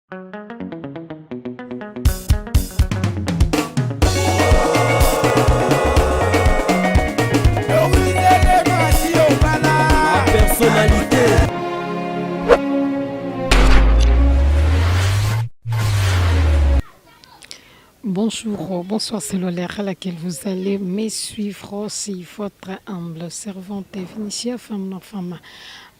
Personnalité. Bonjour, bonsoir, c'est l'horaire à laquelle vous allez me suivre. C'est votre humble servante Vinicia, femme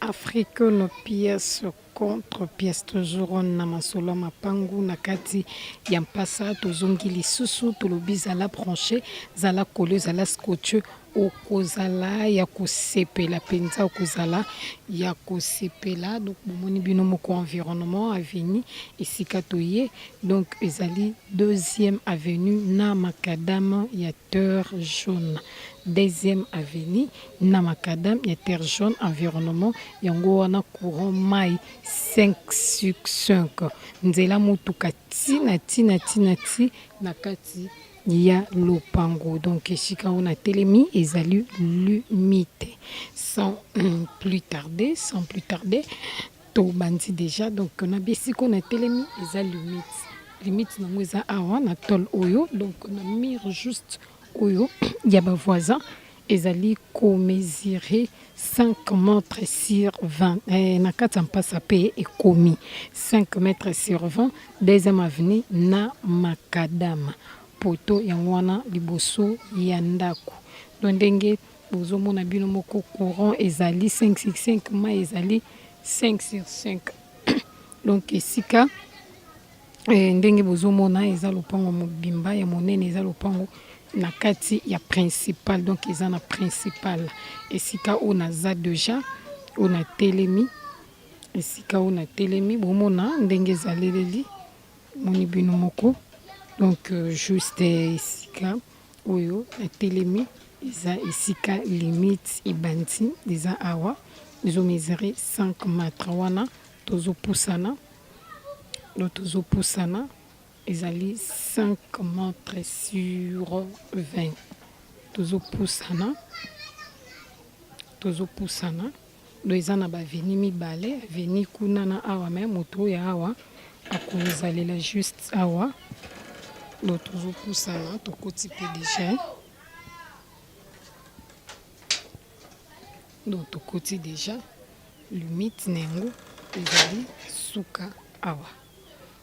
africaine, pièce contre pièce, toujours na masolo mapangu na kati ya mpasa tozongi lisusu tolobi zala branché zala collé zala scotché okozala ya kosepela penza okozala ya kosepela. Donc bomoni bino moko environnement avenue esika toye, donc ezali deuxième avenue na makadam ya terre jaune, deuxième avenue na makadam ya terre jaune environnement yango wana courant mai 5 sur 5 nzela mutuka tina na kati ya lopango. Donc esika on a telemi ezali limite. Sans plus tarder to bandi déjà. Donc on a besiko on a telemi ezali limite na mweza awa na tol oyo. Donc on a mis juste oyo ya ba voisin ezali ko mesurer 5 mètres sur 20 na kati mpasa pe ekomi 5 mètres sur 20 deuxième avenue na makadam poto yango wana liboso ya ndako. Donc ndenge bozomona bino moko courant ezali 5 sur 5 ma ezali 5 sur 5 donc esika ndenge bozomona eza lopango mobimba ya monene eza lopango na kati ya principal. Donc eza na principal esika on aza déjà on a telemi esika on a telemi bomona ndenge ezaleleli moni bino moko. Donc juste esika oyo na telemi eza esika limite ibandi eza awa ezo mesurer 5 mètres wana tozopusana. Donc tozopusana ezali 5 mètres sur 20 tozopusana do eza na baveni mibale aveni kuna na awa me moto ya awa akozalela juste awa. Donc tozopusana tokoti pe déjà, donc tokoti déjà limite nengo ezali suka awa.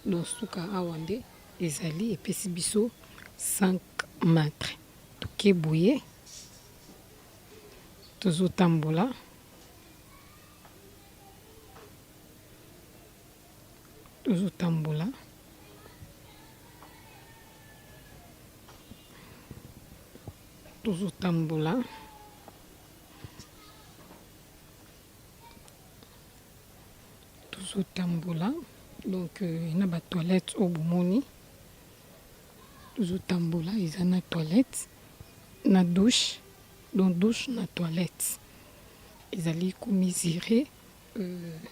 Donc suka awa nde ezali epesi biso 5 mètres tokeboye tozotambola donc na ba toilette au bomoni tozotambola eza na toilette na douche. Donc douche na toilette ezali ko mesurer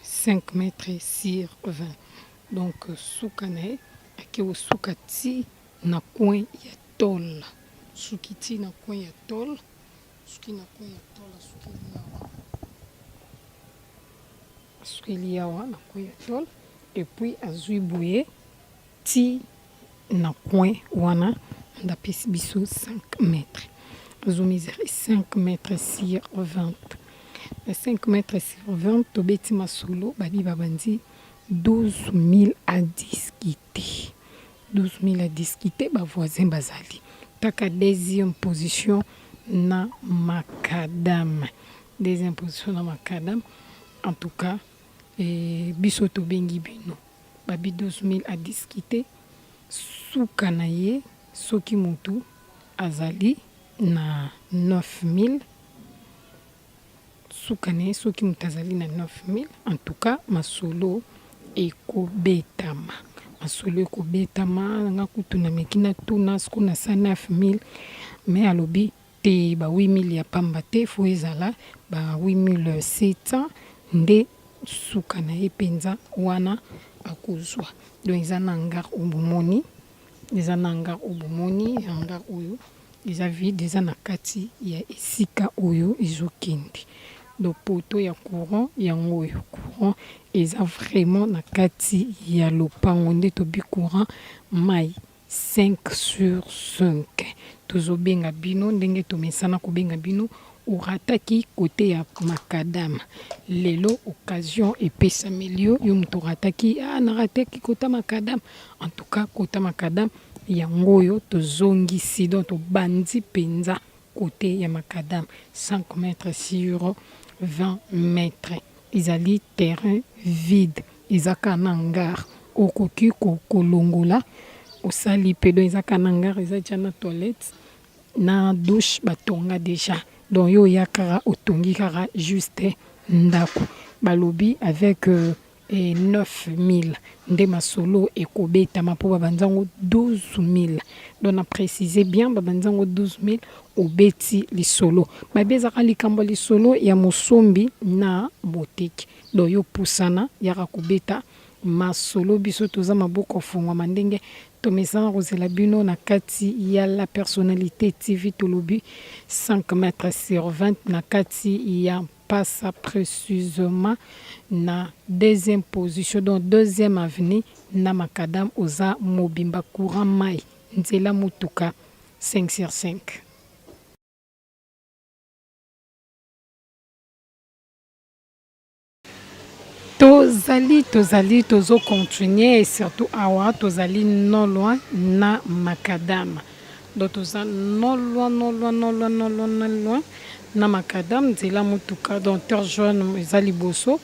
5 mètres sur 20. Donc suka na ake osuka ti na coin ya tol suki ti na coin ya tol suki na coin ya tol suki liawa na coin ya tol et puis azui boye ti na coin wana ndapesi biso 5 mètres azo mesurer 5 mètres sur 20 na 5 mètres sur 20 tobeti masolo babi babandi 12 000 à discuter. 12 000 à discuter, ba voisin bazali. Taka deuxième position na makadam. Deuxième position na makadam. En tout cas, biso to bengi bino. Babi 12 000 à discuter. Suka na ye, soki mutu azali na 9 000. Suka na ye, soki mutu azali na 9 000. En tout cas, masolo ekobetama masolo ekobetama nga kutu na mekina tuna siko na sa 9000 mais alobi te ba 8000 ya pamba te fo ezala ba 8700 nde suka na ye penza wana akozwa. Donc eza na ngar obomoni ngar oyo eza vide eza na kati ya esika oyo ezokende. do poto ya courant yango oyo courant eza vraiment na kati ya lopango nde tobi courant mai 5 sur 5 tozobenga bino ndenge tomesana kobenga bino orataki kote ya makadam lelo occasion epesami yo moto orataki narataki kota makadam en tout cas kota makadam yango oyo tozongisi donc tobandi penza côté ya makadam 5 mètres sur 20 mètres ezali terrain vide ezaka na hangar okoki kolongola osali pedo ezaka na hangar eza tia na toilette na douche batonga déjà donc yo ya kara otongi kara juste ndako balobi avec 9000 nde masolo ekobetama mpo babanzango 12000 donc na préciser bien babanzango 12000 obeti lisolo babe ezaka likambo lisolo ya mosombi na boteki donc yo pusana yaka kobeta masolo biso toza maboko fungwama ndenge tomesana kozela bino na kati ya la personnalité TV tolobi 5 mètres sur 20 na kati ya passa précisément na deuxième position donc deuxième avenue na makadam oza mobimba courant mai nzela mutuka 5 sur 5 tozali tozo continuer et surtout awa tozali non loin na makadam donc toza non loin na makadam nzela mutuka donc terre jaune ezali boso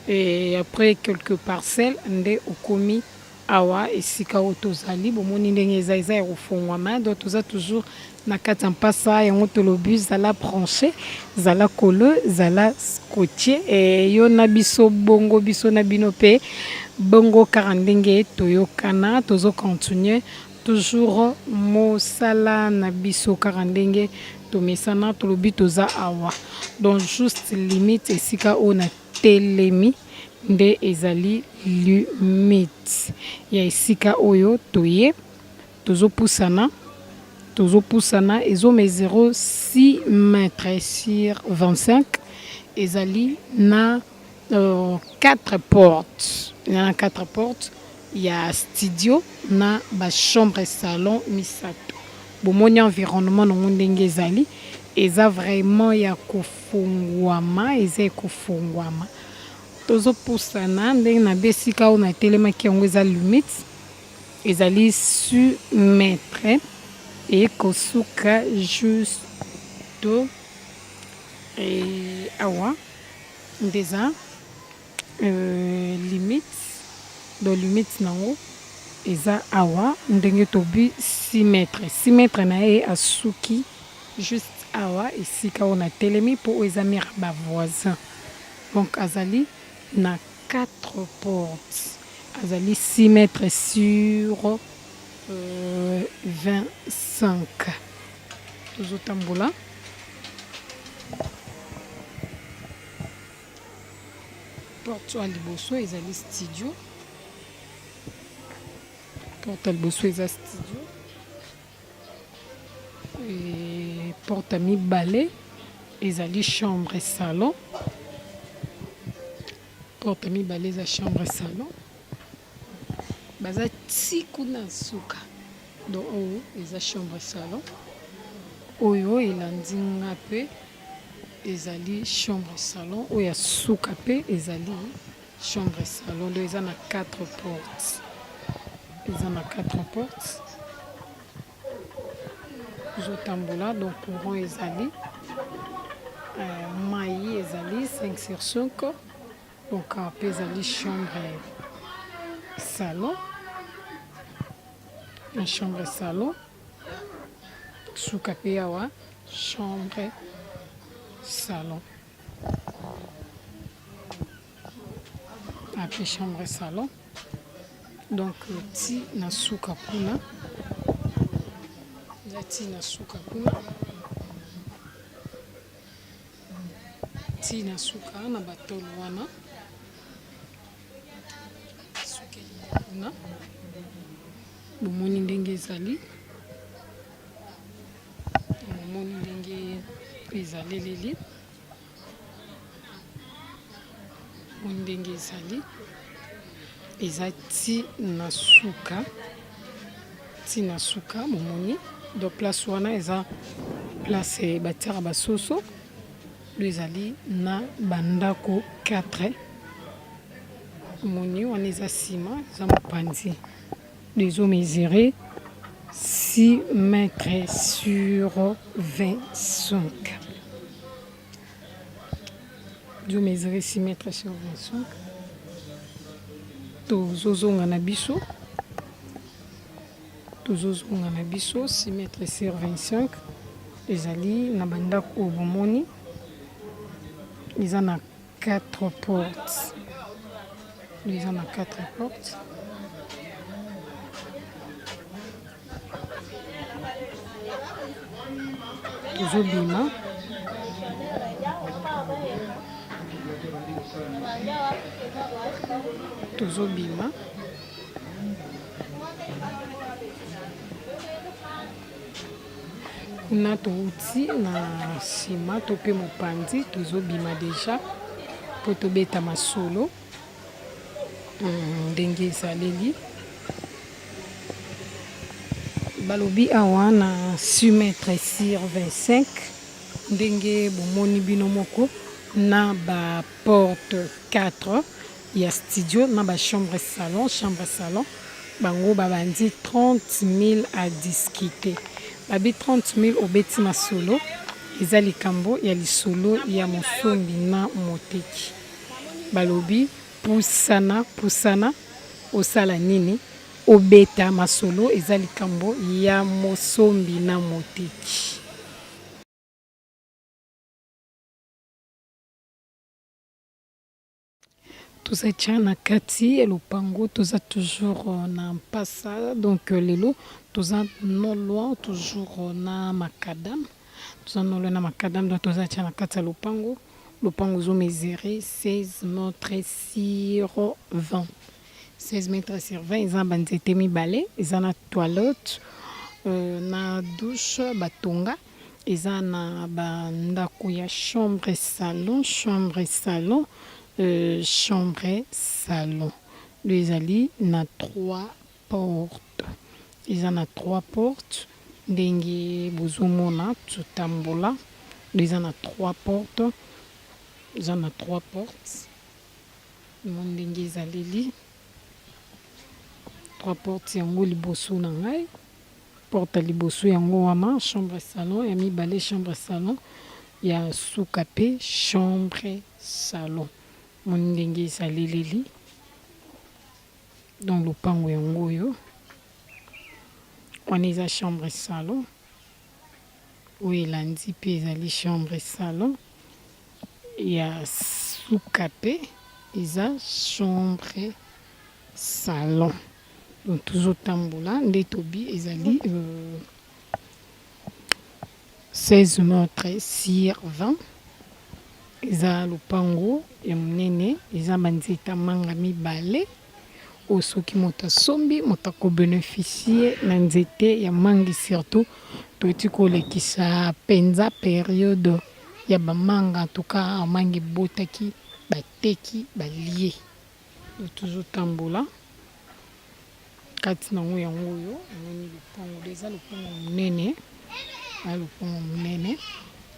et après quelques parcelles nde okomi awa esika oyo tozali bomoni ndenge eza ya kofungwama donc toza toujours na kati ya mpasa yango tolobi zala branché zala kolo zala scottier yo na biso bongo biso na bino pe bongo kaka ndenge toyokana tozo continuer toujours mosala na biso kaka ndenge tomesana tolobi toza awa donc juste limite esika oyo na telemi nde ezali limite ya esika oyo toye tozopusana ezome 0,6 mètres sur 25 ezali na 4 portes na 4 portes ya studio na ba chambre salon misato bomoni environnement nango ndenge ezali eza vraiment ya kofungwama eza kofungwama tozopusana ndenge na besika oyo na telemaki yango eza limite ezali sur mètre et kosuka juste awa ndeza limite do limite nango eza awa ndenge tobi 6 mètres na ye asuki juste awa esika oyo na telemi mpo eza mire bavoisin donc azali na 4 portes azali 6 mètres sur 25 tozotambola porte ya liboso ezali studio porte ya liboso eza studio et porte ya mibale ezali chambre salon porte mibale eza chambre salon baza ti kuna suka donc oyo eza chambre salon oyo elandi nga mpe ezali chambre salon oyo suka mpe ezali chambre salon donc eza na 4 portes zotambola donc courant ezali mai ezali 5 sur 5 donc mpe ezali chambre salon suka mpe awa chambre salon apre chambre salon donc ti na suka kuna eza ti na suka kuna ti na suka na batolo wana suka kuna bomoni ndenge ezali momoni ndenge ezaleleli ndenge ezali eza ti na suka momoni donc place wana eza place batiaka basoso lo ezali na bandako 4 moni wana eza nsima eza mopanzi lo ezomesure 6 mètres sur 25 ezomesure 6 mètres sur 25 tozozonga na biso 6 mètres sur 25 ezali na bandako oyo bomoni eza na 4 portes eza na 4 portes tozobima kuna touti na nsima to mpe mopanzi tozobima deja mpo tobeta masolo ndenge ezaleli balobi awa na 6 mètres sur 25 ndenge bomoni bino moko na baporte 4 ya studio na bachambre salon bango babandi 30 000 à discuter babi 30 000 obeti masolo eza likambo ya lisolo ya mosombi na moteki balobi pusana osala nini obeta masolo eza likambo ya mosombi na moteki. Toza tia na kati ya lopango toza toujours na mpasa donc lelo toza non loin toujours na macadam donc toza tia na kati ya lopango zo mesure 16 mètres sur 20 16 mètres sur 20 eza banzete mibale eza na toilette na douche batonga eza na bandako ya chambre salon lo ezali na 3 portes eza na 3 portes ndenge bozomona totambola lo eza na 3 portes ndenge ezaleli 3 portes yango liboso na ngai porte liboso yango wana chambre salon ya mibale chambre salon ya suka pe chambre salon moni ndenge ezaleleli donc lopango yango oyo wana eza chambre salon oyo elandi mpe ezali chambre salon ya suka pe eza chambre salon donc tozotambola nde tobi ezali 16 mètres sur 20 eza lopango ya monene eza banzeta manga mibale oyo soki moto asombi moto akobénéficie na nzete ya mangi surtout toyeti kolekisa mpenza periode ya bamanga antuka mangi ebotaki bateki balie tozotambola kati nango yango oyo amoni lopango eza lopango monene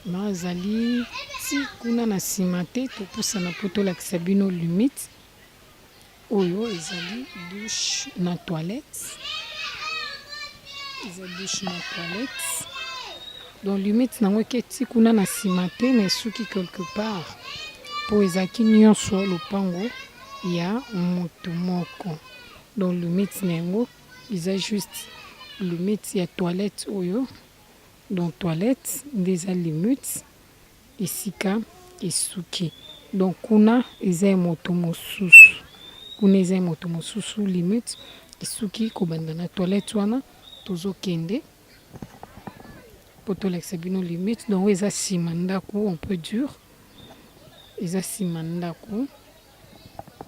ma azali ti kuna na nsima te topusana mpo tolakisa bino limite oyo ezali douche na toilette donc limite nango eke ti kuna na nsima te na esuki quelque part mpo ezalaki nyonso lopango ya moto moko donc limite na yango eza juste limite ya toilette oyo donc toilette nde eza limite esika esuki donc kuna eza ya moto mosusu limite esuki kobanda na toilette wana tozokende mpo tolakisa bino limite donc eza nsima ndako on peut dire eza nsima ndako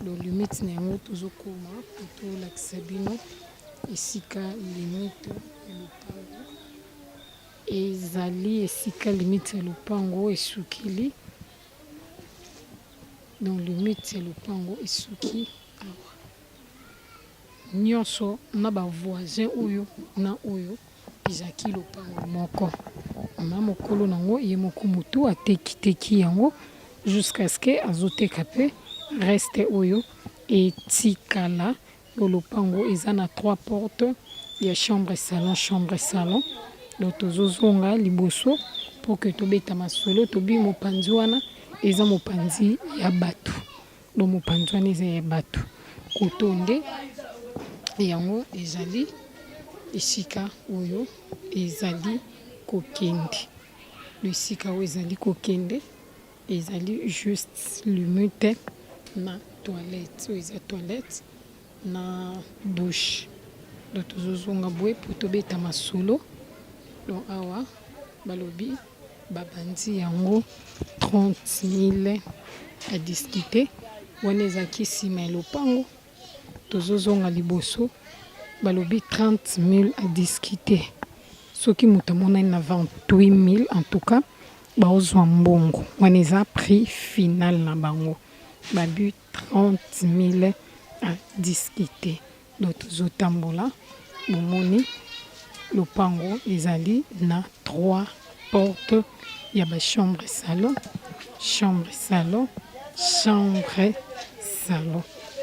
donc limite na yango tozokoma mpo tolakisa bino esika limite ya lopango ezali esika limite ya lopango esukili donc limite ya lopango esuki awa. Nyonso na ba voisin oyo na oyo ezaki lopango moko. Na mokolo nango ye moko mutu ateki yango jusqu'à ce que azoteka pe reste oyo etikala. Lopango eza na 3 portes, ya chambre salon. Donc tozozonga liboso pour que tobeta masolo tobi mopanzi wana eza mopanzi ya bato. Donc mopanzi wana eza ya bato. Kotonde yango ezali esika oyo ezali kokende. Le esika oyo ezali kokende ezali juste limite na toilette. Oyo eza toilette na douche. Donc tozozonga boye po tobeta masolo. Donc awa balobi babandi yango 30 000 à discuter. Wana ezaki nsima ya lopango. Tozozonga liboso balobi 30 000 à discuter. Soki moto amonani na 28 000 en tout cas baozwa mbongo. Wana eza prix final na bango. Babu 30 000 à discuter. Donc tozotambola bomoni lopango ezali na 3 portes. Ya ba chambre salon.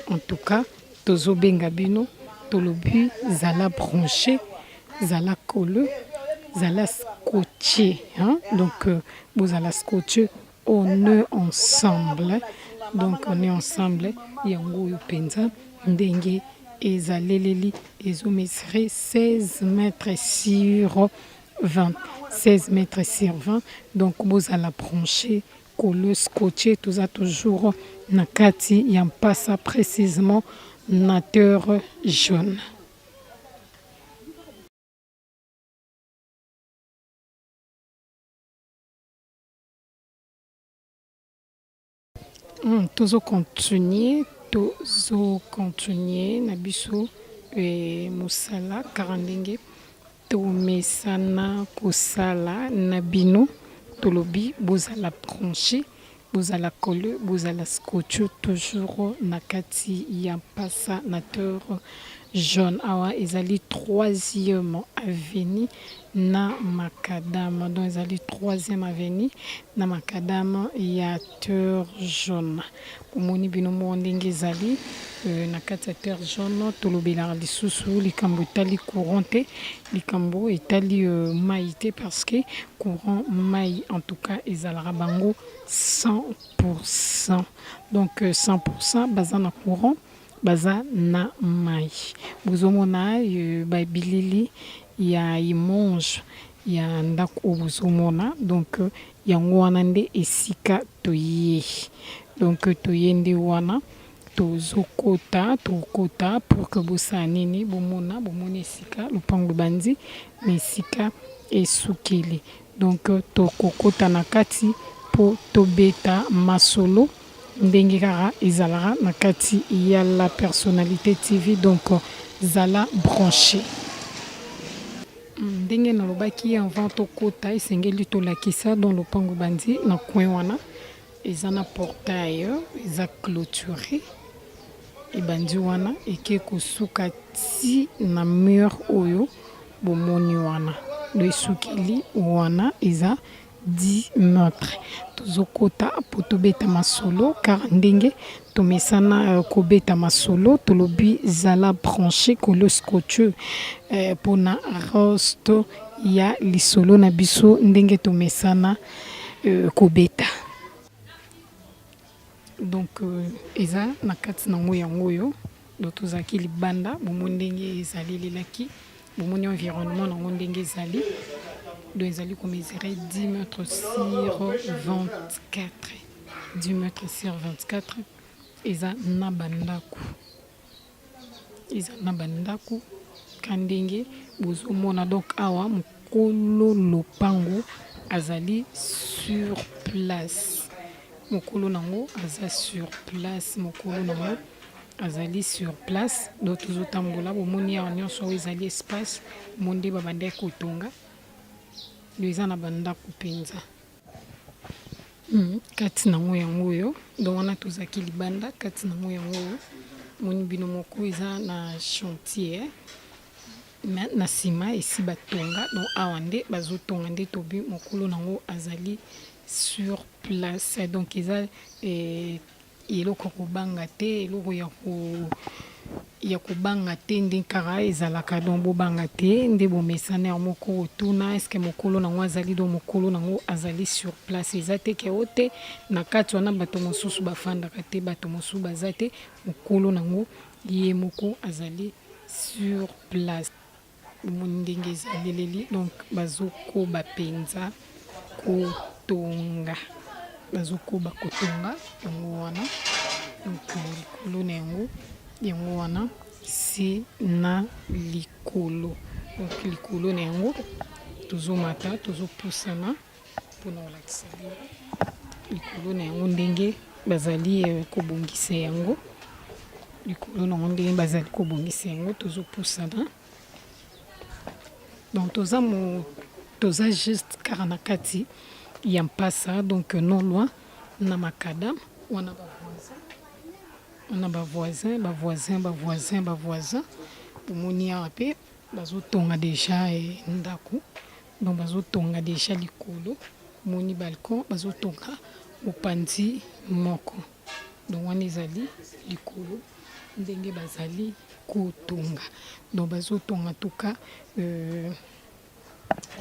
En tout cas tozobenga bino tolobi zala branché, zala collé, zala scotché, hein? Donc vous allez scotcher, on est ensemble. Donc on est ensemble. Yango yo penza ndenge ezaleleli ezomesre 16 mètres sur 20. 16 mètres sur 20. Donc vous allez brancher, coller, scotcher, tout ça toujours na kati ya mpasa précisément nateur jaune. Tozo continuer na biso mosala karandenge tomesana kosala na bino tolobi bozala branché, bozala coller, bozala scotch toujours na kati ya mpasa nateur jaune. Awa ezali 3e avenue na Macadam. Donc ezali 3e avenue na Macadam ya terre jaune. Omoni bino mo ndenge ezali na kati ya terre jaune tolobela lisusu likambo etali courant te, likambo etali mai te parce que courant mai en tout cas ezalaka bango 100%. Donc 100% baza na courant, baza na mai. Bozomona bilili ya imonge ya ndako bozomona. Donc yango wana nde esika toye. Donc toyende wana tokota pour que bosa nini bomoni esika lopango bandi mesika esukeli. Donc tokokota na kati po tobeta masolo ndenge kaka ezalaka na kati ya la personnalité TV. Donc zala branché ndenge nalobaki avant tokota esengeli tolakisa dans lopango bandi na coin wana eza na portail eza clôturé ebandi wana eke kosuka ti na mur oyo bomoni wana do esukeli wana eza 10 mètres. Tozokota po tobeta masolo car ndenge tomesana kobeta masolo tolobi zala branché kolo scotcheux pona rosto ya lisolo na biso ndenge tomesana kobeta. Donc eza na kati nango yango yo do tozaki libanda bomoni ndenge ezali lelaki bomoni environnement nango ndenge ezali. Donc ezali komesurer 10 mètres sur 24. 10 mètres sur 24 eza na bandako. Eza na bandako kandenge bozomona. Donc awa mokolo lopango azali sur place. Mokolo nango aza sur place. Mokolo nango azali sur place. Donc tozotambola bomoni ya nyonso ezali espace monde babandaki kotonga. Eza na bandako penza. kati nango yango oyo donc wana tozalaki libanda kati nango yango oyo moni bino moko eza na chantier na nsima esi batonga donc awa nde bazotonga nde tobi mokolo nango azali sur place donc eza eloko kobanga te eloko ya kobanga te nde kaka ezalaka donc bobanga te nde bomesana ya moko otuna eske mokolo nango azali donc mokolo nango azali sur place eza te ke ote na kati wana bato mosusu bafandaka te bato mosusu baza te mokolo nango ye moko azali sur place ndenge ezaleleli donc bazokoba mpenza kotonga bazokoba kotonga yango wana donc likolo na yango wana si na likolo donc likolo na yango tozomata tozopusana mpona kolakisa likolo na yango ndenge bazali kobongisa yango likolo na yango ndenge bazali kobongisa yango tozopusana donc toza juste kaka na kati ya mpasa donc non loin na makadam wana bavoisin bomoni awa mpe bazotonga deja ndako donc bazotonga deja likolo moni balcon bazotonga mopanzi moko donc wana ezali likolo ndenge bazali kotonga donc bazotonga tuka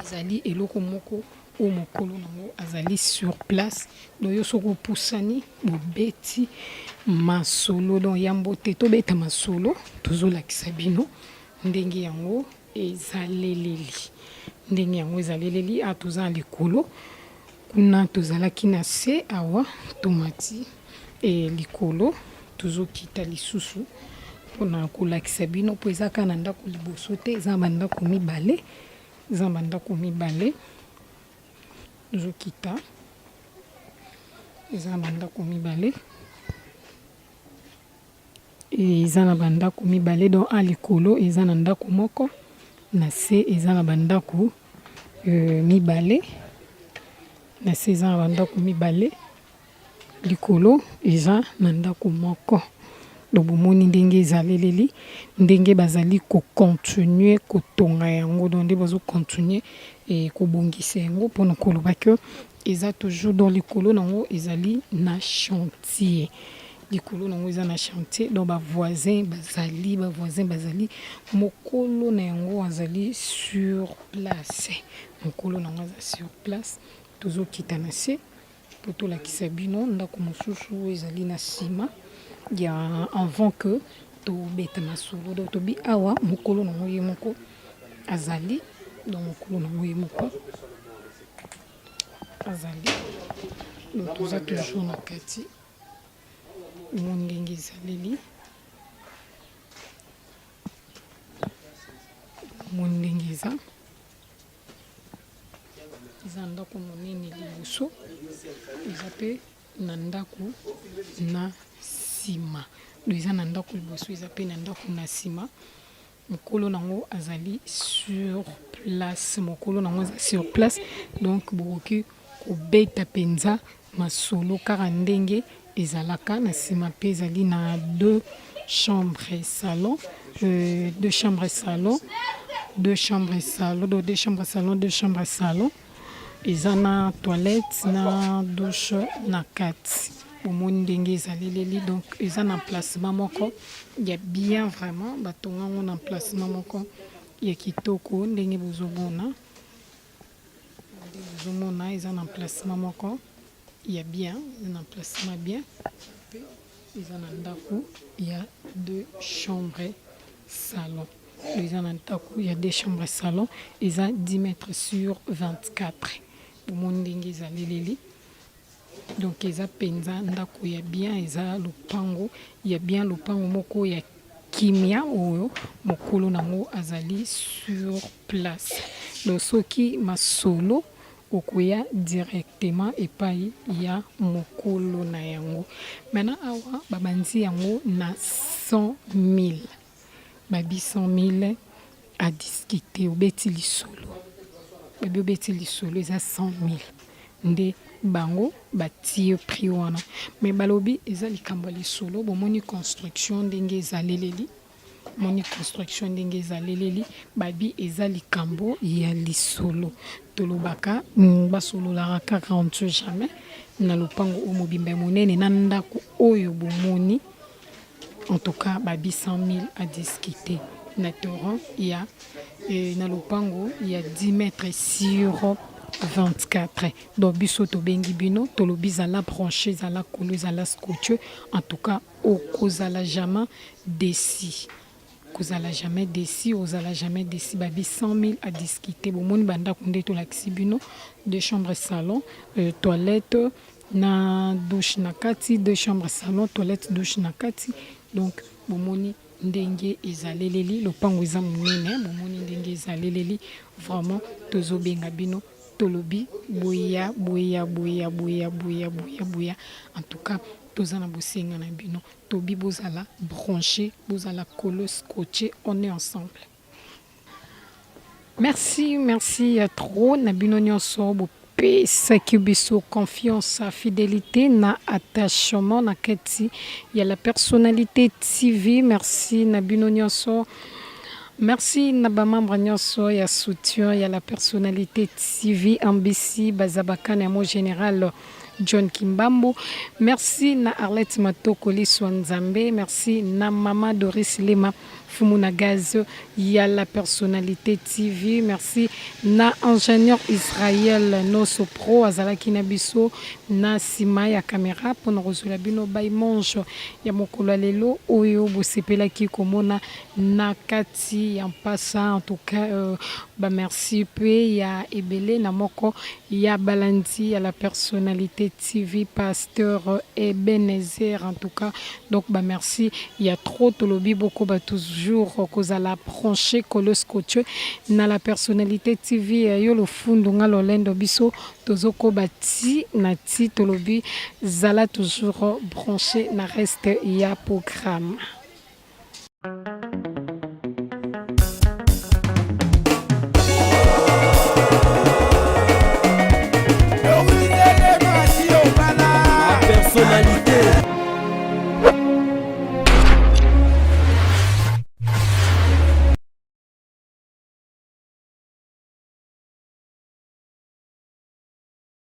ezali eloko moko oyo mokolo nango azali sur place donc yo soki opusani bobeti masolo donc yambo te tobeta masolo tozolakisa bino ndenge yango ezaleleli a toza na likolo kuna tozalaki na se awa tomati likolo tozokita lisusu mpona kolakisa bino mpo eza kaka na ndako liboso te eza bandako mibale tozokita eza bandako mibale eza na bandako mibale donc a likolo eza na ndako moko na se eza na bandako mibale likolo eza na ndako moko donc bomoni ndenge ezaleleli ndenge bazali kocontinue kotonga yango donc nde bazocontinue kobongisa yango mpona koloba ke eza toujours dans likolo nango ezali na chantier donc bavoisin bazali mokolo na yango azali sur place tozokita na se po tolakisa bino ndako mosusu ezali na nsima ya avant que tobeta masolo donc tobi awa mokolo nango ye moko azali donc donc toza toujours na kati ndenge ezaleli ndenge eza ndako monene liboso eza mpe na ndako na nsima eza na ndako liboso eza mpe na ndako na nsima mokolo nango azali sur place donc bokoki kobeta mpenza masolo kaka ndenge ezalaka na nsima mpe ezali na deux chambres salon eza na toilette na douche na kati omoni ndenge ezaleleli donc eza na placement moko ya bien vraiment batonga ngo na placement moko ya kitoko ndenge bozomona eza na placement moko ya bien eza na placement bien eza na ndako ya deux chambres salon eza na ndako ya deux chambres salon eza 10 mètres sur 24 omoni ndenge ezaleleli donc eza penza ndako ya bien eza lopango ya bien lopango moko ya kimia oyo mokolo nango azali sur place donc soki masolo okoya directement epai ya mokolo na yango maintenant awa babandi yango na 100 000 100 000 à discuter obeti lisolo eza 100 000 nde bango batie prix wana mais balobi eza likambo lisolo bomoni construction ndenge ezaleleli moni construction ndenge ezaleleli babi eza likambo ya lisolo tolobaka basololaka kaka on ne sait jamais na lopango o mobimba monene na ndako oyo bomoni en tout cas babi 100 000 à discuter na torrent il y a na lopango il y a 10 mètres sur 24 donc biso to bengi bino tolobi zala branché zala kolo zala scotché en tout cas au kozala jamais déci kozala jamais déci ozala jamais déci babi 100 000 à discuter bomoni banda kunde to lakisi bino deux chambres salon toilette na douche na kati deux chambres salon toilette douche na kati donc bomoni ndenge ezaleleli lopango eza monene bomoni ndenge ezaleleli vraiment tozobenga bino tolobi boya en tout cas tozana bosenga na bino tobi bozala branché bozala colo scotché on est ensemble. Merci à trop na bino nyonso bopesaki biso confiance fidélité na attachement na kati ya la personnalité TV. Merci na bino nyonso. Merci na bamembre nyonso ya soutien ya la personnalité TV ambisi bazabaka na mo général John Kimbambo. Merci na Arlette Matoko Liswa Nzambe. Merci na Mama Doris Lema Fumuna Gaz ya la personnalité TV. Merci na ingénieur Israël Noso Pro azalaki na biso na sima ya caméra pona kozula bino bay monjo ya mokolo lelo oyo bosepelaki komona na kati ya mpasa en tout cas ba merci pe ya ebele na moko ya balandi ya la personnalité TV pasteur Ebenezer en tout cas donc ba merci il y a trop tolobi beaucoup ba toujours kozala branché coloscoche na la personnalité TV yo lo fundo ngalo lendo biso tozoko bati na ti tolobi zala toujours branché na reste ya programme.